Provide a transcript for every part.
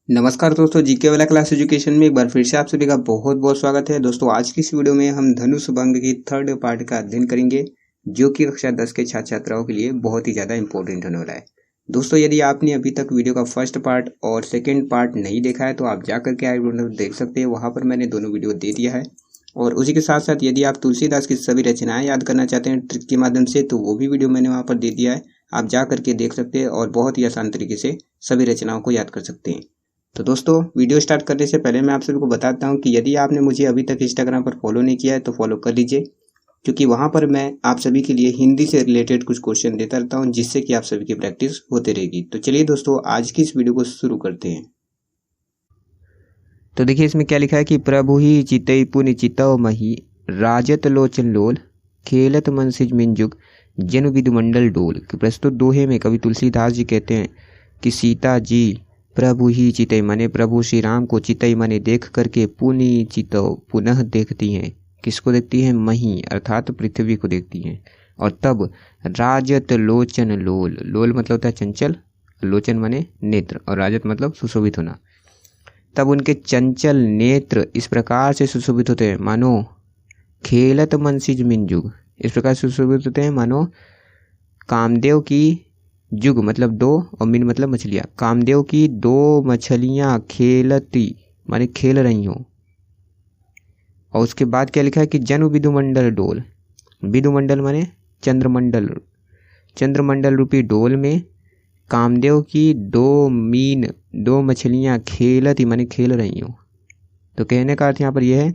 नमस्कार दोस्तों, जीके वाला क्लास एजुकेशन में एक बार फिर से आप सभी का बहुत बहुत स्वागत है। दोस्तों आज की इस वीडियो में हम धनुष भंग की थर्ड पार्ट का अध्ययन करेंगे, जो कि कक्षा 10 के छात्र छात्राओं के लिए बहुत ही ज़्यादा इंपॉर्टेंट होने वाला है। दोस्तों यदि आपने अभी तक वीडियो का फर्स्ट पार्ट और सेकेंड पार्ट नहीं देखा है तो आप जा करके आई वीडियो देख सकते हैं, वहाँ पर मैंने दोनों वीडियो दे दिया है। और उसी के साथ साथ यदि आप तुलसीदास की सभी रचनाएं याद करना चाहते हैं ट्रिक के माध्यम से, तो वो भी वीडियो मैंने वहाँ पर दे दिया है, आप जा करके देख सकते हैं और बहुत ही आसान तरीके से सभी रचनाओं को याद कर सकते हैं। तो दोस्तों वीडियो स्टार्ट करने से पहले मैं आप सभी को बताता हूं कि यदि आपने मुझे अभी तक इंस्टाग्राम पर फॉलो नहीं किया है तो फॉलो कर लीजिए, क्योंकि वहां पर मैं आप सभी के लिए हिंदी से रिलेटेड कुछ क्वेश्चन देता रहता हूं, जिससे कि आप सभी की प्रैक्टिस होती रहेगी। तो चलिए दोस्तों आज की इस वीडियो को शुरू करते हैं। तो देखिए इसमें क्या लिखा है कि प्रभु ही चितई पुनि चितव मही राजत लोचन लोल खेलत मन सिज मिंजुग जन विदुमंडल डोल। प्रस्तुत दोहे में कवि तुलसीदास जी कहते हैं कि सीता जी प्रभु ही चितई माने प्रभु श्री राम को चितई माने देख करके पुनि चितव पुनः देखती हैं। किसको देखती हैं? मही अर्थात पृथ्वी को देखती हैं। और तब राजत लोचन लोल, लोल मतलब होता है चंचल, लोचन माने नेत्र और राजत मतलब सुशोभित होना। तब उनके चंचल नेत्र इस प्रकार से सुशोभित होते हैं मानो खेलत मनसिज मिंजुग, इस प्रकार से सुशोभित होते हैं मानो कामदेव की जुग मतलब दो और मिन मतलब मछलियाँ, कामदेव की दो मछलियाँ खेलती माने खेल रही हो। और उसके बाद क्या लिखा है कि जन विदुमंडल डोल, विदुमंडल माने चंद्रमंडल, चंद्रमंडल रूपी डोल में कामदेव की दो मछलियाँ खेलती माने खेल रही हो। तो कहने का अर्थ यहाँ पर यह है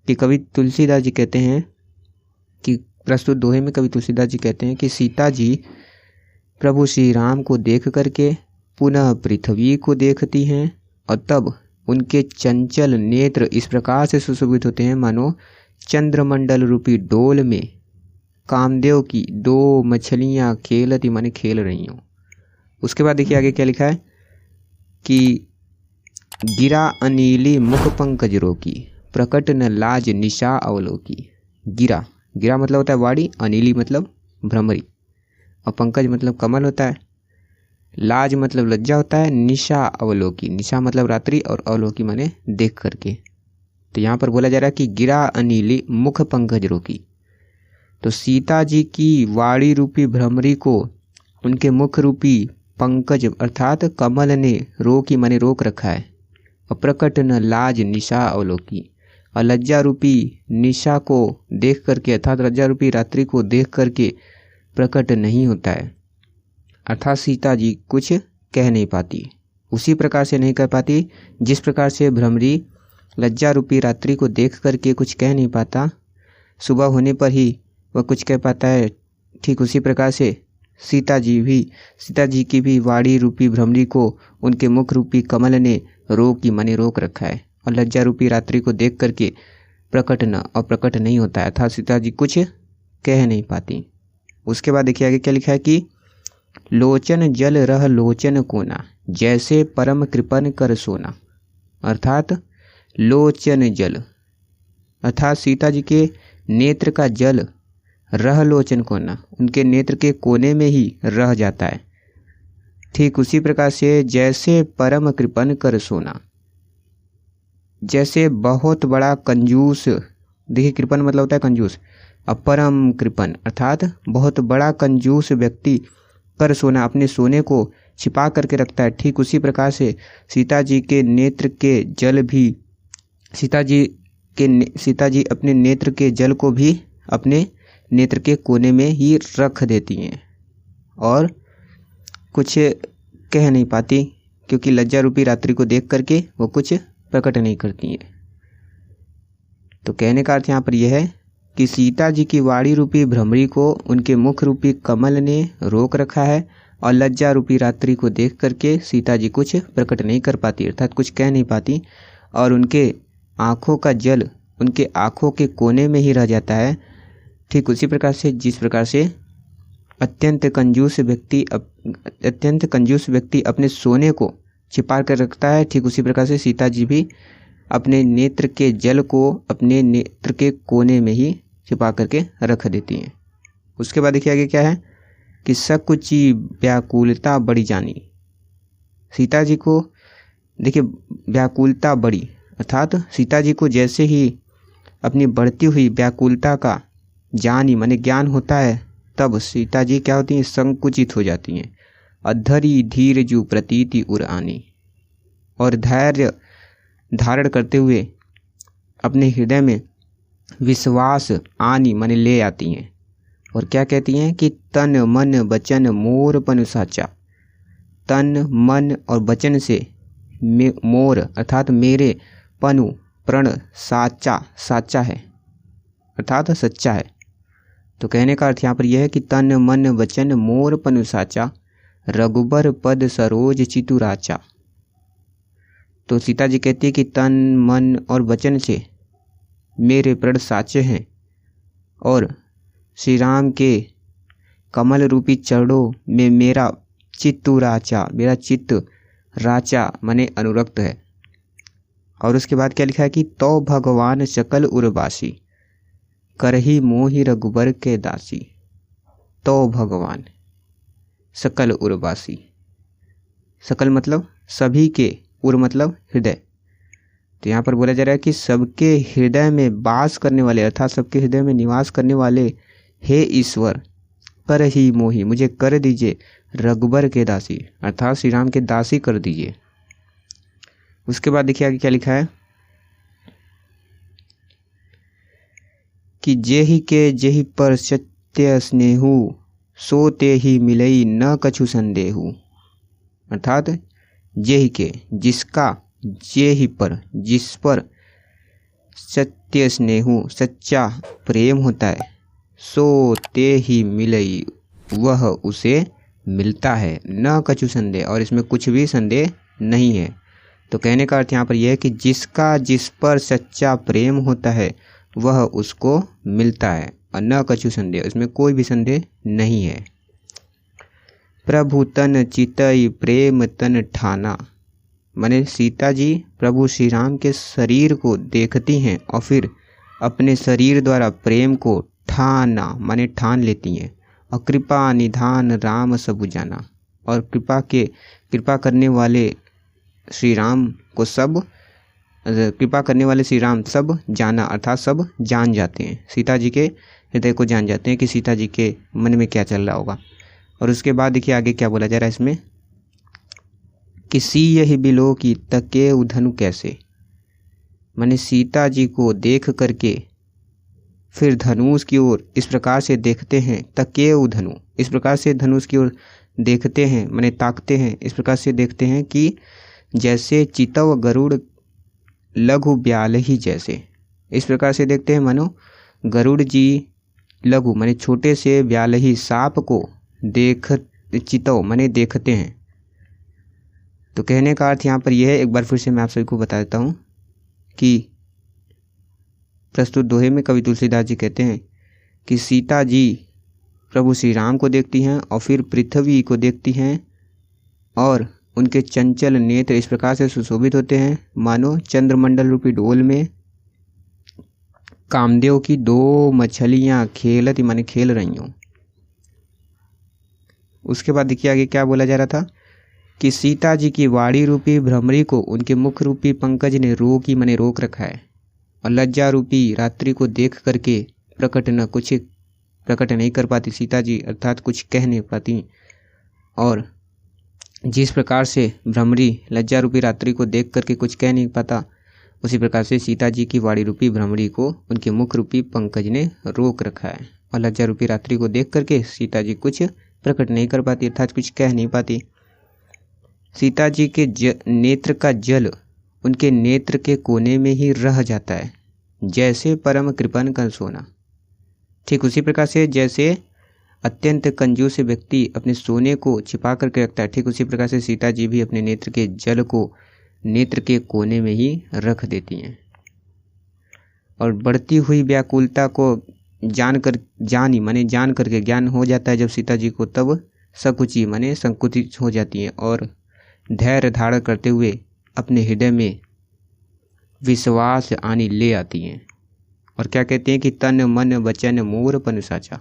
कि कवि तुलसीदास जी कहते हैं कि प्रस्तुत दोहे में कवि तुलसीदास जी कहते हैं कि सीता जी प्रभु श्री राम को देख करके पुनः पृथ्वी को देखती हैं और तब उनके चंचल नेत्र इस प्रकार से सुशोभित होते हैं मानो चंद्रमंडल रूपी डोल में कामदेव की दो मछलियां खेलती माने खेल रही हो। उसके बाद देखिए आगे क्या लिखा है कि गिरा अनीली मुख पंकज रोकी प्रकट न लाज निशा अवलोकी। गिरा, गिरा मतलब होता है वाड़ी, अनीली मतलब भ्रमरी और पंकज मतलब कमल होता है, लाज मतलब लज्जा होता है, निशा अवलोकी, निशा मतलब रात्रि और अवलोकी माने देख करके। तो यहाँ पर बोला जा रहा है कि गिरा अनीली मुख पंकज रोकी। तो सीता जी की वाड़ी रूपी भ्रमरी को उनके मुख रूपी पंकज अर्थात कमल ने रोकी माने रोक रखा है। और प्रकट न लाज निशा अवलोकी, और लज्जा रूपी निशा को देख करके अर्थात लज्जा रूपी रात्रि को देख करके प्रकट नहीं होता है, अर्थात सीता जी कुछ कह नहीं पाती। उसी प्रकार से नहीं कह पाती जिस प्रकार से भ्रमरी लज्जा रूपी रात्रि को देख करके कुछ कह नहीं पाता, सुबह होने पर ही वह कुछ कह पाता है, ठीक उसी प्रकार से सीता जी की भी वाड़ी रूपी भ्रमरी को उनके मुख रूपी कमल ने रोक रखा है और लज्जा रूपी रात्रि को देख करके प्रकट नहीं होता है, अर्थात सीता जी कुछ कह नहीं पाती। उसके बाद देखिए आगे क्या लिखा है कि लोचन जल रह लोचन कोना जैसे परम कृपन कर सोना। अर्थात लोचन जल अर्थात सीता जी के नेत्र का जल रह लोचन कोना उनके नेत्र के कोने में ही रह जाता है, ठीक उसी प्रकार से जैसे परम कृपन कर सोना, जैसे बहुत बड़ा कंजूस, देखिए कृपन मतलब होता है कंजूस, अपरम कृपन अर्थात बहुत बड़ा कंजूस व्यक्ति कर सोना अपने सोने को छिपा करके रखता है, ठीक उसी प्रकार से सीता जी के नेत्र के जल भी सीता जी अपने नेत्र के जल को भी अपने नेत्र के कोने में ही रख देती हैं और कुछ कह नहीं पाती, क्योंकि लज्जा रूपी रात्रि को देख करके वो कुछ प्रकट नहीं करती हैं। तो कहने का अर्थ यहाँ पर यह है कि सीता जी की वाड़ी रूपी भ्रमरी को उनके मुख रूपी कमल ने रोक रखा है और लज्जा रूपी रात्रि को देख करके सीता जी कुछ प्रकट नहीं कर पाती, अर्थात कुछ कह नहीं पाती, और उनके आँखों का जल उनके आँखों के कोने में ही रह जाता है, ठीक उसी प्रकार से जिस प्रकार से अत्यंत कंजूस व्यक्ति अपने सोने को छिपा कर रखता है, ठीक उसी प्रकार से सीता जी भी अपने नेत्र के जल को अपने नेत्र के कोने में ही छिपा करके रख देती हैं। उसके बाद देखिए आगे क्या है कि सकुची व्याकुलता बड़ी जानी। सीता जी को देखिए व्याकुलता बढ़ी, अर्थात सीता जी को जैसे ही अपनी बढ़ती हुई व्याकुलता का ज्ञान होता है, तब सीता जी क्या होती हैं, संकुचित हो जाती हैं। अधरी धीर जू प्रतीति उर आनी, और धैर्य धारण करते हुए अपने हृदय में विश्वास आनी माने ले आती हैं। और क्या कहती हैं कि तन मन वचन मोर पनु साचा। तन मन और वचन से मोर अर्थात मेरे, पनु प्रण, साचा साचा है अर्थात सच्चा है। तो कहने का अर्थ यहाँ पर यह है कि तन मन वचन मोर पनु साचा, रघुबर पद सरोज चितुराचा। तो सीता जी कहती है कि तन मन और वचन से मेरे प्रण साचे हैं और श्री राम के कमल रूपी चरणों में मेरा चित्तुराचा, मेरा चित्त राचा माने अनुरक्त है। और उसके बाद क्या लिखा है कि तो भगवान सकल उर्वासी, करही मोहि रघुबर के दासी। तो भगवान सकल उर्वासी, सकल मतलब सभी के, उर मतलब हृदय। तो यहाँ पर बोला जा रहा है कि सबके हृदय में वास करने वाले अर्थात सबके हृदय में निवास करने वाले हे ईश्वर, कर ही मोहि मुझे कर दीजिए रघुबर के दासी, अर्थात श्री राम के दासी कर दीजिए। उसके बाद देखिए आगे क्या लिखा है कि जेहि के जेहि पर सत्य स्नेहु, सो ते ही मिलई न कछु संदेहु। अर्थात जेहि के जिसका, जेहि पर जिस पर सत्य स्नेहु सच्चा प्रेम होता है, सो ते ही मिलई वह उसे मिलता है, न कछु संदेह, और इसमें कुछ भी संदेह नहीं है। तो कहने का अर्थ यहाँ पर यह है कि जिसका जिस पर सच्चा प्रेम होता है वह उसको मिलता है, और न कछु संदेह, इसमें कोई भी संदेह नहीं है। प्रभु तन चितई प्रेम तन ठाना, माने सीता जी प्रभु श्री राम के शरीर को देखती हैं और फिर अपने शरीर द्वारा प्रेम को ठाना माने ठान लेती हैं। और कृपा निधान राम सबु जाना, और कृपा करने वाले श्री राम को सब, कृपा करने वाले श्री राम सब जाना अर्थात सब जान जाते हैं, सीता जी के हृदय को जान जाते हैं कि सीता जी के मन में क्या चल रहा होगा। और उसके बाद देखिए आगे क्या बोला जा रहा है इसमें, किसी यही बिलो की तके उधनु कैसे, माने सीता जी को देख करके फिर धनुष की ओर इस प्रकार से देखते हैं, तके उधनु इस प्रकार से धनुष की ओर देखते हैं माने ताकते हैं, इस प्रकार से देखते हैं कि जैसे चितव गरुड़ लघु ब्याल ही जैसे, इस प्रकार से देखते हैं मानो गरुड़ जी लघु माने छोटे से ब्याल ही सांप को देख, चितव माने देखते हैं। तो कहने का अर्थ यहाँ पर यह है, एक बार फिर से मैं आप सभी को बता देता हूँ कि प्रस्तुत दोहे में कवि तुलसीदास जी कहते हैं कि सीता जी प्रभु श्री राम को देखती हैं और फिर पृथ्वी को देखती हैं, और उनके चंचल नेत्र इस प्रकार से सुशोभित होते हैं मानो चंद्रमंडल रूपी डोल में कामदेव की दो मछलियां खेलती माने खेल रही हों। उसके बाद देखिए आगे क्या बोला जा रहा था कि सीता जी की वाड़ी रूपी भ्रमरी को उनके मुख रूपी पंकज ने रोक रखा है, और लज्जा रूपी रात्रि को देख करके प्रकट नहीं कर पाती सीता जी, अर्थात कुछ कह नहीं पाती। और जिस प्रकार से भ्रमरी लज्जा रूपी रात्रि को देख करके कुछ कह नहीं पाता, उसी प्रकार से सीता जी की वाड़ी रूपी भ्रमरी को उनके मुख रूपी पंकज ने रोक रखा है, और लज्जा रूपी रात्रि को देख करके सीता जी कुछ प्रकट नहीं कर पाती अर्थात कुछ कह नहीं पाती। सीता जी के नेत्र का जल उनके नेत्र के कोने में ही रह जाता है, जैसे परम कृपण का सोना। ठीक उसी प्रकार से जैसे अत्यंत कंजूस व्यक्ति अपने सोने को छिपा करके रखता है, ठीक उसी प्रकार से सीता जी भी अपने नेत्र के जल को नेत्र के कोने में ही रख देती हैं। और बढ़ती हुई व्याकुलता को जान करके ज्ञान हो जाता है जब सीता जी को, तब सकुची माने संकुचित हो जाती हैं और धैर्य धारण करते हुए अपने हृदय में विश्वास आनी ले आती हैं। और क्या कहते हैं कि तन मन वचन मोर पन साचा,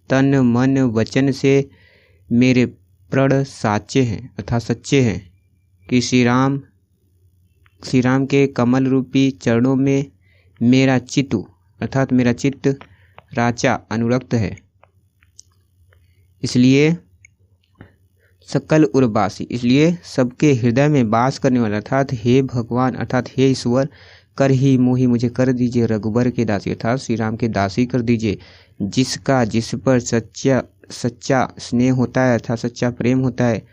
तन मन वचन से मेरे प्रण साचे हैं अर्थात सच्चे हैं कि श्री राम श्री राम के कमल रूपी चरणों में मेरा चित्त अर्थात मेरा चित्त राचा अनुरक्त है, इसलिए सकल उर्वासी, इसलिए सबके हृदय में वास करने वाला अर्थात हे भगवान अर्थात हे ईश्वर, कर ही मोहि मुझे कर दीजिए रघुबर के दासी अर्थात श्री राम के दासी कर दीजिए, जिसका जिस पर सच्चा स्नेह होता है अर्थात सच्चा प्रेम होता है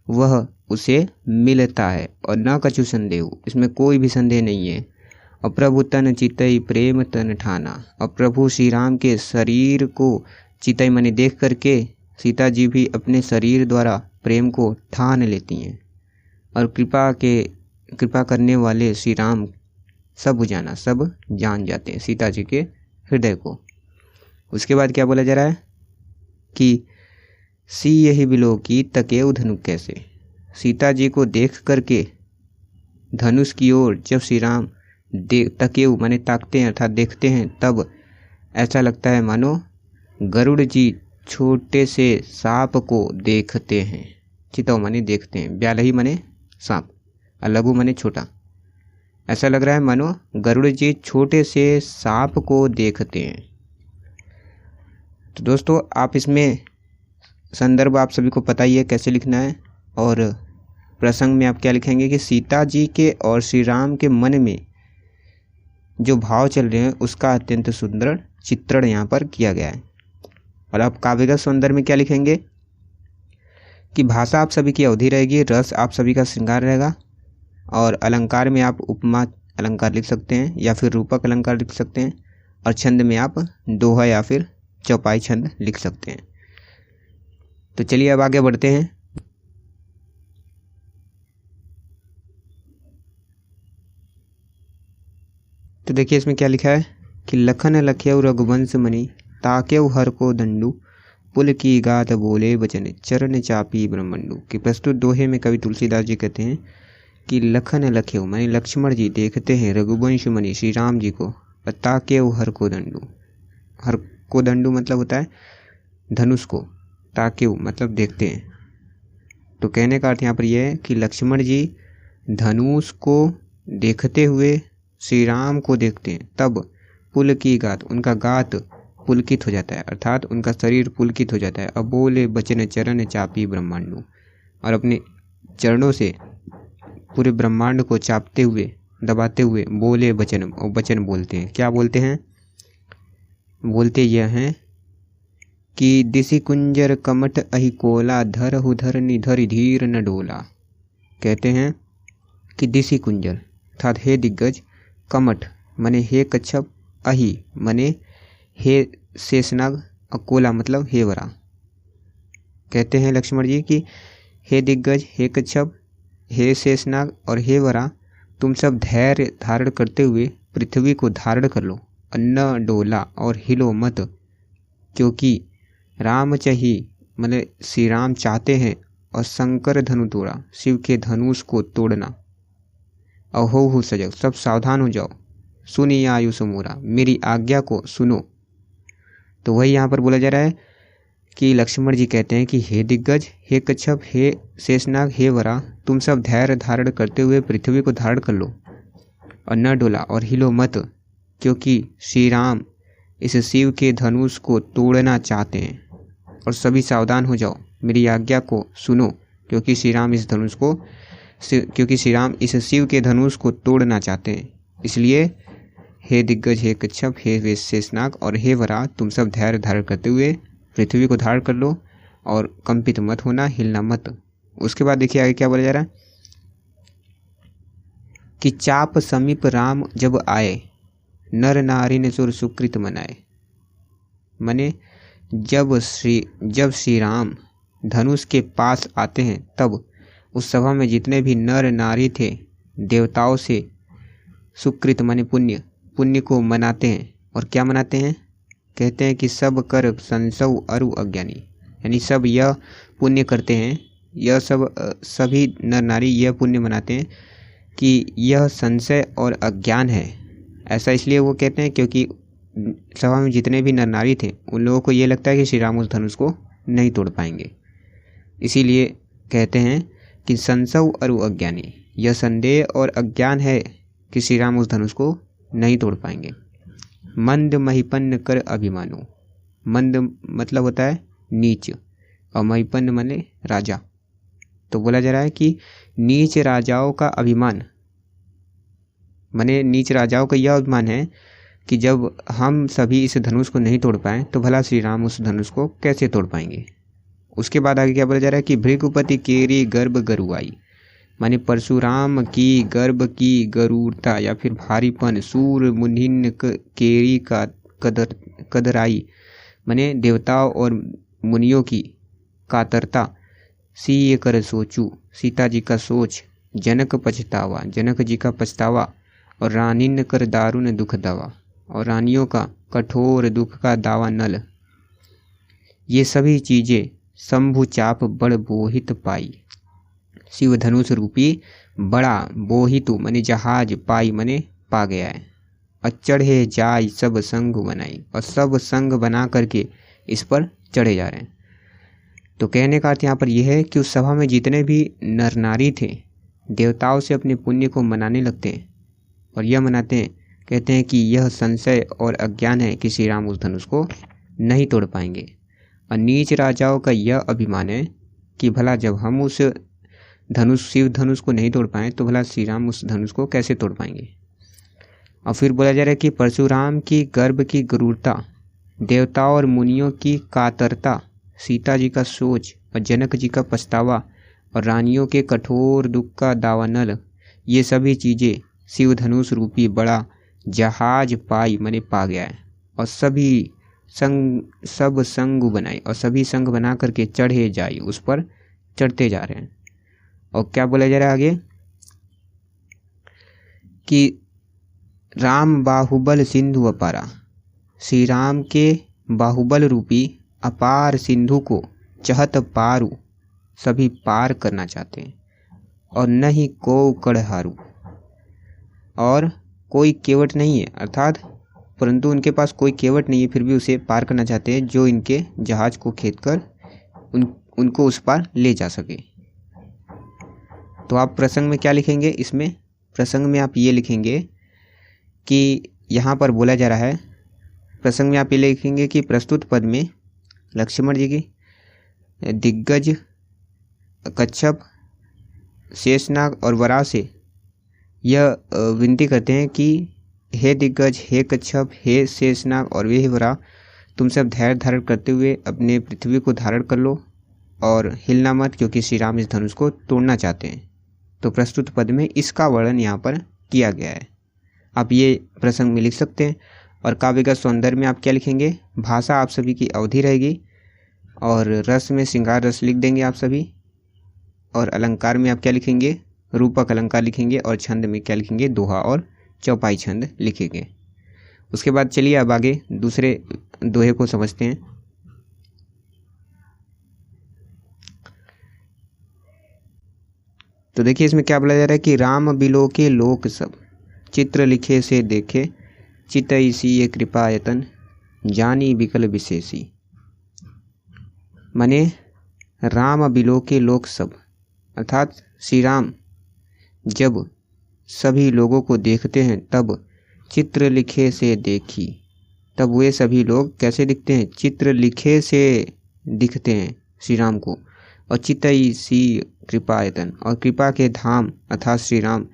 वह उसे मिलता है और न कछु संदेह, इसमें कोई भी संदेह नहीं है। और प्रभु तन चितई प्रेम तन ठाना, और प्रभु श्री राम के शरीर को चितई माने देख करके सीता जी भी अपने शरीर द्वारा प्रेम को ठान लेती हैं। और कृपा करने वाले श्री राम सब जान जाते हैं सीता जी के हृदय को। उसके बाद क्या बोला जा रहा है कि सी यही बिलो की तकेव धनुष कैसे, सीता जी को देख करके धनुष की ओर जब श्री राम तकेव माने ताकते हैं अर्थात देखते हैं, तब ऐसा लगता है मानो गरुड़ जी छोटे से सांप को देखते हैं। चितव माने देखते हैं, ब्यालही माने सांप और लघु माने छोटा। ऐसा लग रहा है मानो गरुड़ जी छोटे से सांप को देखते हैं। तो दोस्तों आप इसमें संदर्भ आप सभी को पता ही है कैसे लिखना है, और प्रसंग में आप क्या लिखेंगे कि सीता जी के और श्री राम के मन में जो भाव चल रहे हैं उसका अत्यंत सुंदर चित्रण यहाँ पर किया गया है। और आप काव्यगत सौंदर्य में क्या लिखेंगे कि भाषा आप सभी की अवधि रहेगी, रस आप सभी का श्रृंगार रहेगा, और अलंकार में आप उपमा अलंकार लिख सकते हैं या फिर रूपक अलंकार लिख सकते हैं, और छंद में आप दोहा या फिर चौपाई छंद लिख सकते हैं। तो चलिए अब आगे बढ़ते हैं। तो देखिए इसमें क्या लिखा है कि लखन लख्यऊ रघुवंश मणि ताक्यऊ हर को दंडू पुल की गात बोले बचन चरण चापी ब्रह्मंडू। कि प्रस्तुत दोहे में कवि तुलसीदास जी कहते हैं कि लखन लख्यऊ माने लक्ष्मण जी देखते हैं रघुवंश मणि श्री राम जी को, ताक्यऊ हर को दंडू, हर को दंडू मतलब होता है धनुष को, ताक्यऊ मतलब देखते हैं। तो कहने का अर्थ यहाँ पर यह है कि लक्ष्मण जी धनुष को देखते हुए श्री राम को देखते हैं, तब पुल की गात उनका गात पुलकित हो जाता है अर्थात उनका शरीर पुलकित हो जाता है। अब बोले बचन चरण चापी ब्रह्मांडू, और अपने चरणों से पूरे ब्रह्मांड को चापते हुए दबाते हुए बोले बचन, और वचन बोलते हैं। क्या बोलते हैं? बोलते यह हैं कि दिशि कुंजर कमठ अहि कोला धर हुधर निधर धीर न डोला। कहते हैं कि दिशि कुंजर अर्थात हे दिग्गज, कमठ मने हे कच्छप, अहि मने हे शेषनाग, और कोला मतलब हे वरा। कहते हैं लक्ष्मण जी कि हे दिग्गज, हे कच्छप, हे शेषनाग और हे वरा, तुम सब धैर्य धारण करते हुए पृथ्वी को धारण कर लो, न डोला और हिलो मत, क्योंकि राम चाहिए मतलब श्री राम चाहते हैं और शंकर धनु तोड़ा, शिव के धनुष को तोड़ना। और हो सजग, सब सावधान हो जाओ, सुनी आयुष मोरा, मेरी आज्ञा को सुनो। तो वही यहाँ पर बोला जा रहा है कि लक्ष्मण जी कहते हैं कि हे दिग्गज, हे कच्छप, हे शेषनाग, हे वरा, तुम सब धैर्य धारण करते हुए पृथ्वी को धारण कर लो और न डोला और हिलो मत, क्योंकि श्री राम इस शिव के धनुष को तोड़ना चाहते हैं। और सभी सावधान हो जाओ, मेरी आज्ञा को सुनो, क्योंकि श्री राम इस शिव के धनुष को तोड़ना चाहते हैं। इसलिए हे दिग्गज, हे कच्छप, हे शेषनाग और हे वरा, तुम सब धैर्य धारण करते हुए पृथ्वी को धारण कर लो और कंपित मत होना, हिलना मत। उसके बाद देखिए आगे क्या बोला जा रहा है कि चाप समीप राम जब आए, नर नारी ने सुर सुकृत मनाए। माने जब श्री राम धनुष के पास आते हैं, तब उस सभा में जितने भी नर नारी थे देवताओं से सुकृत माने पुण्य को मनाते हैं। और क्या मनाते हैं? कहते हैं कि सब कर संसव अरु अज्ञानी, यानी सब यह पुण्य करते हैं, यह सभी नर नारी यह पुण्य मनाते हैं कि यह संशय और अज्ञान है। ऐसा इसलिए वो कहते हैं क्योंकि सभा में जितने भी नर नारी थे उन लोगों को ये लगता है कि श्री राम उस धनुष को नहीं तोड़ पाएंगे, इसीलिए कहते हैं कि संसव अरु अज्ञानी, यह संदेह और अज्ञान है कि श्री राम उस धनुष को नहीं तोड़ पाएंगे। मंद महिपन्न कर अभिमानो, मंद मतलब होता है नीच और महिपन्न माने राजा। तो बोला जा रहा है कि नीच राजाओं का अभिमान, माने नीच राजाओं का यह अभिमान है कि जब हम सभी इस धनुष को नहीं तोड़ पाए तो भला श्री राम उस धनुष को कैसे तोड़ पाएंगे। उसके बाद आगे क्या बोला जा रहा है कि भृगुपति केरी गर्भ गरुआई, माने परशुराम की गर्भ की गरूरता या फिर भारीपन, सूर मुनिन केरी का कदराई, माने देवताओं और मुनियों की कातरता, सीय कर सोचू, सीता जी का सोच, जनक पछतावा, जनक जी का पछतावा, और रानिन कर दारुण दुख दावा, और रानियों का कठोर दुख का दावा नल, ये सभी चीजें शंभु चाप बड़ बोहित पाई, शिव धनुष रूपी बड़ा बोहितु माने जहाज, पाई माने पा गया है। अचढ़े जाय सब संग बनाई, और सब संग बना करके इस पर चढ़े जा रहे हैं। तो कहने का अर्थ यहाँ पर यह है कि उस सभा में जितने भी नर नारी थे देवताओं से अपने पुण्य को मनाने लगते हैं और यह मनाते हैं, कहते हैं कि यह संशय और अज्ञान है कि श्री राम उस धनुष को नहीं तोड़ पाएंगे। और नीच राजाओं का यह अभिमान है कि भला जब हम उस धनुष शिव धनुष को नहीं तोड़ पाए तो भला श्री राम उस धनुष को कैसे तोड़ पाएंगे। और फिर बोला जा रहा है कि परशुराम की गर्भ की गरूरता, देवताओं और मुनियों की कातरता, सीता जी का सोच और जनक जी का पछतावा और रानियों के कठोर दुख का दावानल, ये सभी चीजें शिव धनुष रूपी बड़ा जहाज पाई माने पा गया है। और सभी सब संग बनाई, और सभी संग बना करके चढ़े जाई, उस पर चढ़ते जा रहे हैं। और क्या बोला जा रहा है आगे कि राम बाहुबल सिंधु अपारा, श्री राम के बाहुबल रूपी अपार सिंधु को चहत पारू, सभी पार करना चाहते हैं। और नहीं को कड़हारू, और कोई केवट नहीं है, अर्थात परंतु उनके पास कोई केवट नहीं है फिर भी उसे पार करना चाहते हैं जो इनके जहाज को खींचकर उनको उस पार ले जा सके। तो आप प्रसंग में क्या लिखेंगे, इसमें प्रसंग में आप ये लिखेंगे कि यहाँ पर बोला जा रहा है, प्रसंग में आप ये लिखेंगे कि प्रस्तुत पद में लक्ष्मण जी की दिग्गज कच्छप, शेषनाग और वराह से यह विनती करते हैं कि हे दिग्गज, हे कच्छप, हे शेषनाग और वे वराह, तुम सब धैर्य धारण करते हुए अपने पृथ्वी को धारण कर लो और हिलना मत, क्योंकि श्री राम इस धनुष को तोड़ना चाहते हैं। तो प्रस्तुत पद में इसका वर्णन यहाँ पर किया गया है। आप ये प्रसंग में लिख सकते हैं। और काव्य का सौंदर्य में आप क्या लिखेंगे, भाषा आप सभी की अवधि रहेगी, और रस में श्रृंगार रस लिख देंगे आप सभी। और अलंकार में आप क्या लिखेंगे, रूपक अलंकार लिखेंगे। और छंद में क्या लिखेंगे, दोहा और चौपाई छंद लिखेंगे। उसके बाद चलिए अब आगे दूसरे दोहे को समझते हैं। तो देखिए इसमें क्या बोला जा रहा है कि राम बिलोके लोक सब, चित्र लिखे से देखे, चितई सी कृपायतन, जानी विकल विशेषी। माने राम बिलोके लोक सब, अर्थात श्री राम जब सभी लोगों को देखते हैं तब चित्र लिखे से देखी, तब वे सभी लोग कैसे दिखते हैं, चित्र लिखे से दिखते हैं श्री राम को। और चितई सी कृपायतन, और कृपा के धाम अर्थात श्री राम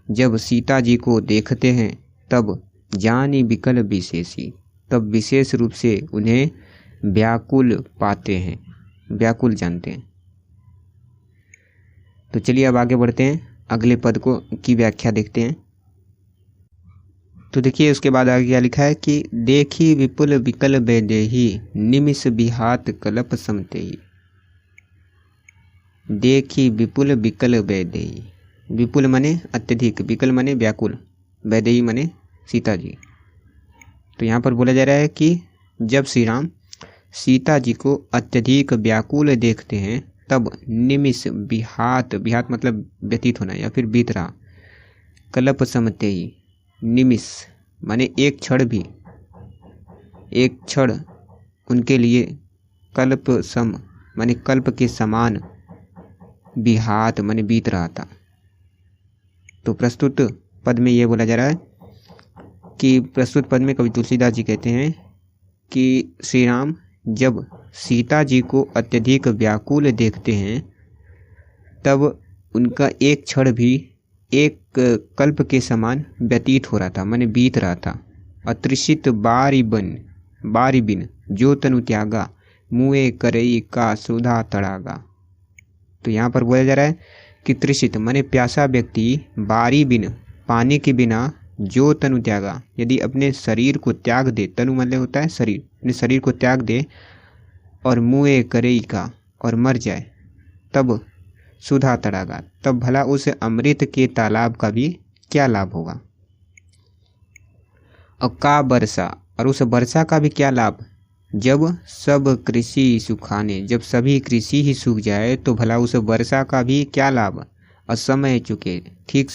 जब सीता जी को देखते हैं तब जानी विकल विशेषी, तब विशेष रूप से उन्हें व्याकुल पाते हैं, व्याकुल जानते हैं। तो चलिए अब आगे बढ़ते हैं, अगले पद को की व्याख्या देखते हैं। तो देखिए उसके बाद आगे क्या लिखा है कि देखी विपुल विकल वैदेही, निमिष विहात कलप समतेही। देखी विपुल विकल वैदेही, विपुल माने अत्यधिक, विकल माने व्याकुल, वैदेही माने सीता जी। तो यहाँ पर बोला जा रहा है कि जब श्री राम सीता जी को अत्यधिक व्याकुल देखते हैं तब निमिष विहात, विहात मतलब व्यतीत होना या फिर बीत रहा, कल्प समतेही, निमिष माने एक क्षण भी, एक क्षण उनके लिए कल्प सम माने कल्प के समान, विहात माने बीत रहा था। तो प्रस्तुत पद में ये बोला जा रहा है कि प्रस्तुत पद में कवि तुलसीदास जी कहते हैं कि श्री राम जब सीता जी को अत्यधिक व्याकुल देखते हैं तब उनका एक क्षण भी एक कल्प के समान व्यतीत हो रहा था, माने बीत रहा था। अतृषित बारी बिन जो तनु त्यागा, मुए करई का सुधा तड़ागा। तो यहाँ पर बोला जा रहा है कि तृषित माने प्यासा व्यक्ति, बारी बिन पानी के बिना, जो तनु त्यागा यदि अपने शरीर को त्याग दे, तनु मतलब होता है शरीर, अपने शरीर को त्याग दे और मुए करई का और मर जाए, तब सुधा तड़ागा, तब भला उस अमृत के तालाब का भी क्या लाभ होगा। और का वर्षा, और उस वर्षा का भी क्या लाभ, जब सब कृषि सुखाने, जब सभी कृषि ही सूख जाए तो भला उस वर्षा का भी क्या लाभ। असमय चुके, ठीक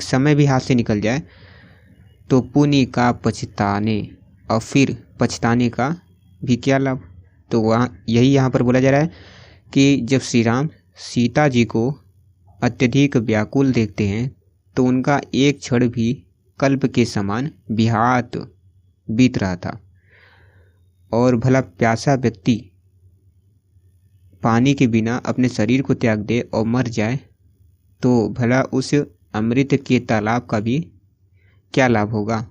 समय भी हाथ से निकल जाए तो पुण्य का पछताने, और फिर पछताने का भी क्या लाभ। तो वहाँ यही यहाँ पर बोला जा रहा है कि जब श्री राम सीता जी को अत्यधिक व्याकुल देखते हैं तो उनका एक क्षण भी कल्प के समान बिहात बीत रहा था। और भला प्यासा व्यक्ति पानी के बिना अपने शरीर को त्याग दे और मर जाए तो भला उस अमृत के तालाब का भी क्या लाभ होगा।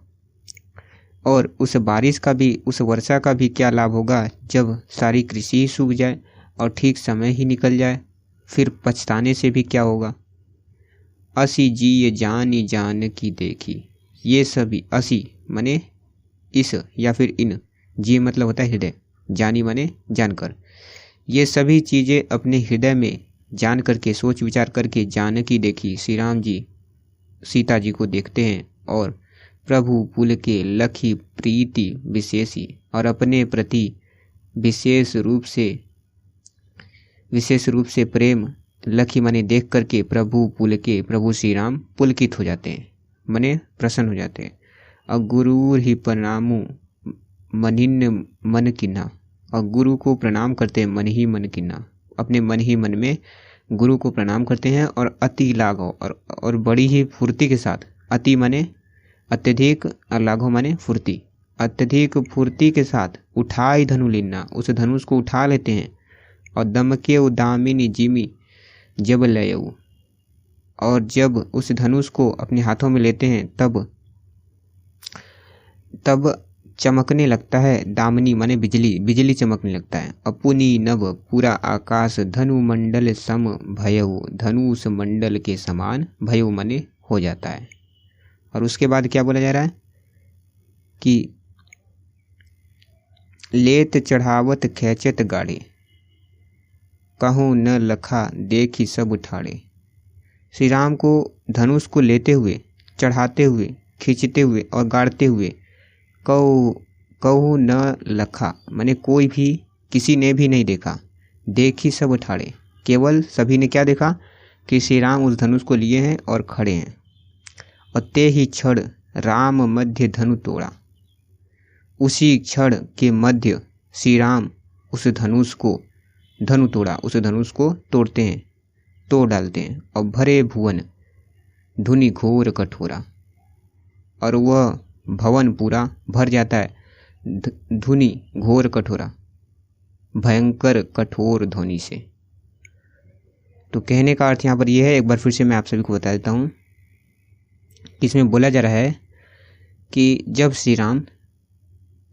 और उस बारिश का भी, उस वर्षा का भी क्या लाभ होगा जब सारी कृषि ही सूख जाए और ठीक समय ही निकल जाए, फिर पछताने से भी क्या होगा। असी जी ये जान की देखी, ये सभी, असी माने इस या फिर इन, जी मतलब होता है हृदय, जानी माने जानकर, ये सभी चीज़ें अपने हृदय में जान करके, सोच विचार करके जान की देखी। श्री राम जी सीता जी को देखते हैं और प्रभु पुल के लखी प्रीति विशेषी, और अपने प्रति विशेष रूप से प्रेम लखी माने देख करके प्रभु श्री राम पुलकित हो जाते हैं, माने प्रसन्न हो जाते हैं। और गुरु ही प्रणामु मनिन्न मन किन्ना, और गुरु को प्रणाम करते हैं मन ही मन किन्ना, अपने मन ही मन में गुरु को प्रणाम करते हैं। और अति लाघव, और बड़ी ही फुर्ती के साथ, अति माने अत्यधिक, और लाघव माने फुर्ती, अत्यधिक फुर्ती के साथ उठाई धनु लीना, उस धनुष को उठा लेते हैं। और दमके उदामिनी जिमी जब लयऊ, और जब उस धनुष को अपने हाथों में लेते हैं तब चमकने लगता है, दामिनी माने बिजली चमकने लगता है। अपुनी नभ पूरा आकाश धनु मंडल सम भयऊ, धनुष मंडल के समान भयऊ माने हो जाता है। और उसके बाद क्या बोला जा रहा है कि लेत चढ़ावत खेचत गाड़े, कहूँ न लखा देखी सब ठाड़े। श्री राम को धनुष को लेते हुए, चढ़ाते हुए, खींचते हुए और गाड़ते हुए कहूँ न लखा माने कोई भी, किसी ने भी नहीं देखा, देखी सब ठाड़े, केवल सभी ने क्या देखा कि श्री राम उस धनुष को लिए हैं और खड़े हैं। और ते ही क्षण राम मध्य धनु तोड़ा, उसी क्षण के मध्य श्री राम उस धनुष को तोड़ते हैं, तोड़ डालते हैं। और भरे भुवन धुनि घोर कठोरा, और वह भवन पूरा भर जाता है धुनि घोर कठोरा, भयंकर कठोर ध्वनि से। तो कहने का अर्थ यहाँ पर यह है, एक बार फिर से मैं आप सभी को बता देता हूँ। इसमें बोला जा रहा है कि जब श्री राम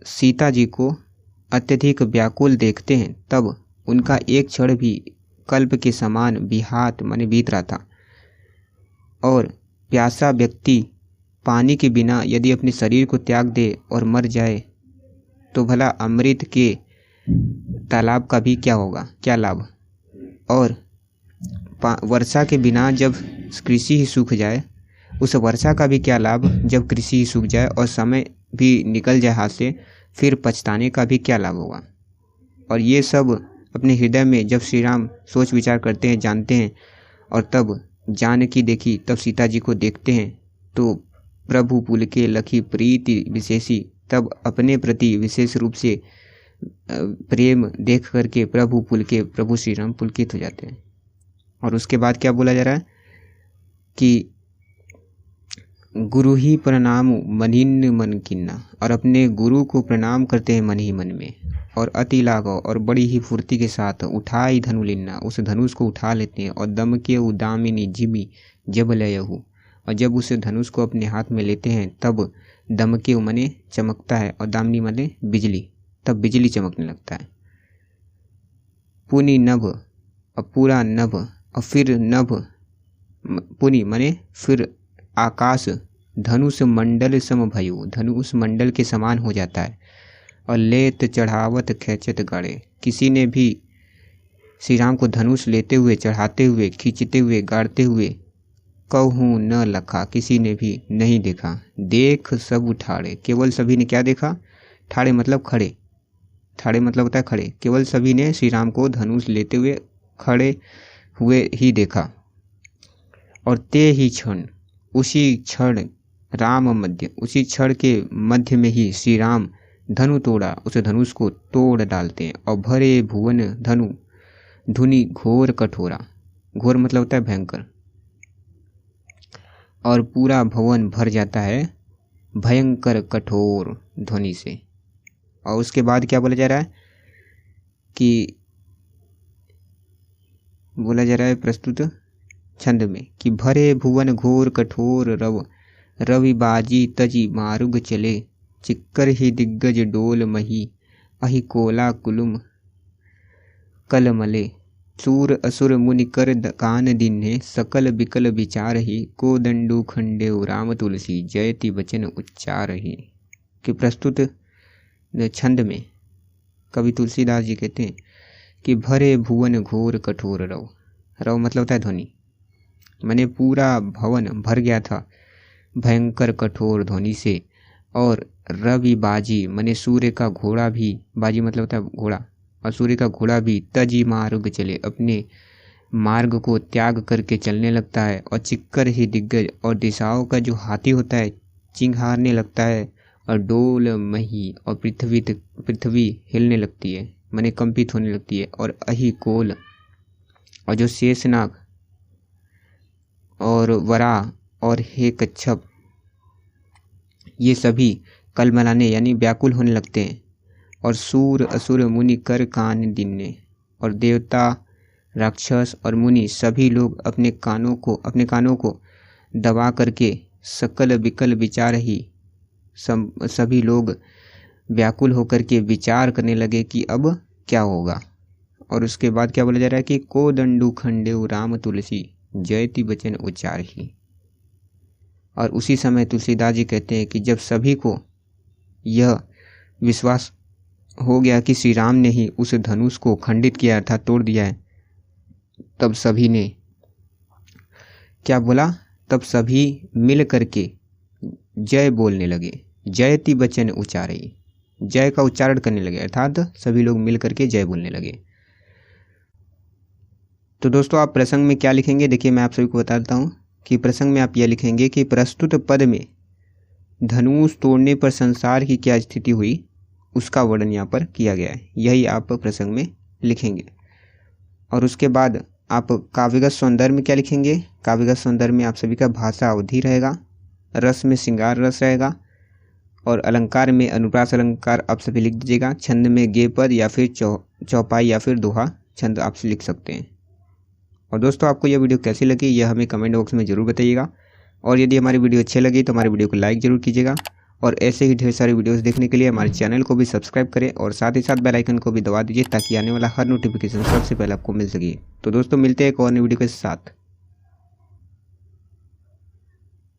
सीता जी को अत्यधिक व्याकुल देखते हैं तब उनका एक क्षण भी कल्प के समान बिहात माने बीत रहा था। और प्यासा व्यक्ति पानी के बिना यदि अपने शरीर को त्याग दे और मर जाए तो भला अमृत के तालाब का भी क्या होगा, क्या लाभ। और वर्षा के बिना जब कृषि ही सूख जाए, उस वर्षा का भी क्या लाभ जब कृषि ही सूख जाए और समय भी निकल जाए हाथ से, फिर पछताने का भी क्या लाभ होगा। और ये सब अपने हृदय में जब श्री राम सोच विचार करते हैं, जानते हैं, और तब जानकी देखी, तब सीता जी को देखते हैं तो प्रभु पुल के लखी प्रीति विशेषी, तब अपने प्रति विशेष रूप से प्रेम देख करके प्रभु श्री राम पुलकित हो जाते हैं। और उसके बाद क्या बोला जा रहा है कि गुरु ही प्रणाम मनिन्न मन किन्ना, और अपने गुरु को प्रणाम करते हैं मन ही मन में। और अति लाघव, और बड़ी ही फुर्ती के साथ उठाई धनु लिन्ना, उस धनुष को उठा लेते हैं। और दम के उदामिनी जिमी जब लयहु, और जब उस धनुष को अपने हाथ में लेते हैं तब दम के मने चमकता है, और दामिनी मने बिजली, तब बिजली चमकने लगता है। पुनि नभ, और पूरा नभ, और फिर नभ पुनि मने फिर आकाश धनुष मंडल सम भयु, धनुष मंडल के समान हो जाता है। और लेत चढ़ावत खेचत गाड़े, किसी ने भी श्री राम को धनुष लेते हुए, चढ़ाते हुए, खींचते हुए, गाड़ते हुए कहूँ न लखा, किसी ने भी नहीं देखा। देख सब ठाड़े, केवल सभी ने क्या देखा? ठाड़े मतलब खड़े, ठाड़े मतलब होता है खड़े। केवल सभी ने श्री राम को धनुष लेते हुए खड़े हुए ही देखा। और ते ही क्षण, उसी क्षण राम मध्य, उसी क्षण के मध्य में ही श्री राम धनु तोड़ा, उस धनुष को तोड़ डालते हैं। और भरे भुवन धनु धुनि घोर कठोरा, घोर मतलब होता है भयंकर, और पूरा भवन भर जाता है भयंकर कठोर ध्वनि से। और उसके बाद क्या बोला जा रहा है कि बोला जा रहा है प्रस्तुत छंद में कि भरे भुवन घोर कठोर रव, रवि बाजी तजी मारुग चले, चिक्कर ही दिग्गज डोल मही, अहि कोला कुलुम कलमले, सूर असुर मुनि कर कान दिन्हे, सकल बिकल विचार ही, को दंडू खंडे राम तुलसी, जयति वचन उच्चार ही। कि प्रस्तुत छंद में कवि तुलसीदास जी कहते हैं कि भरे भुवन घोर कठोर रव, रव मतलब होता है ध्वनि, मैंने पूरा भवन भर गया था भयंकर कठोर ध्वनि से। और रवि बाजी मैंने सूर्य का घोड़ा भी, बाजी मतलब होता है घोड़ा, और सूर्य का घोड़ा भी तजी मार्ग चले, अपने मार्ग को त्याग करके चलने लगता है। और चिक्कर ही दिग्गज, और दिशाओं का जो हाथी होता है चिंघारने लगता है। और डोल मही, और पृथ्वी हिलने लगती है, मैंने कंपित होने लगती है। और अहि कोल, और जो शेषनाग और वरा और हे कच्छप, ये सभी कलमलाने यानी व्याकुल होने लगते हैं। और सूर असुर मुनि कर कान दिन्ने, और देवता राक्षस और मुनि सभी लोग अपने कानों को दबा करके सकल विकल विचार ही, सभी लोग व्याकुल होकर के विचार करने लगे कि अब क्या होगा। और उसके बाद क्या बोला जा रहा है कि को दंडू खंडेव राम तुलसी, जयति वचन उच्चार ही। और उसी समय तुलसीदास जी कहते हैं कि जब सभी को यह विश्वास हो गया कि श्री राम ने ही उस धनुष को खंडित किया अर्थात तोड़ दिया है, तब सभी ने क्या बोला? तब सभी मिल करके जय बोलने लगे, जयति वचन उच्चारे, जय का उच्चारण करने लगे, अर्थात सभी लोग मिल करके जय बोलने लगे। तो दोस्तों आप प्रसंग में क्या लिखेंगे? देखिए मैं आप सभी को बता देता हूँ कि प्रसंग में आप यह लिखेंगे कि प्रस्तुत पद में धनुष तोड़ने पर संसार की क्या स्थिति हुई उसका वर्णन यहाँ पर किया गया है, यही आप प्रसंग में लिखेंगे। और उसके बाद आप काव्यगत सौंदर्य में क्या लिखेंगे? काव्यगत सौंदर्य में आप सभी का भाषा अवधि रहेगा, रस में श्रृंगार रस रहेगा, और अलंकार में अनुप्रास अलंकार आप सभी लिख दीजिएगा। छंद में गे पद या फिर चौपाई या फिर दोहा छंद आप लिख सकते हैं। और दोस्तों आपको यह वीडियो कैसी लगी यह हमें कमेंट बॉक्स में ज़रूर बताइएगा। और यदि हमारी वीडियो अच्छी लगी तो हमारी वीडियो को लाइक ज़रूर कीजिएगा। और ऐसे ही ढेर सारी वीडियोस देखने के लिए हमारे चैनल को भी सब्सक्राइब करें और साथ ही साथ बेल आइकन को भी दबा दीजिए ताकि आने वाला हर नोटिफिकेशन सबसे पहले आपको मिल सके। तो दोस्तों मिलते हैं एक और नई वीडियो के साथ।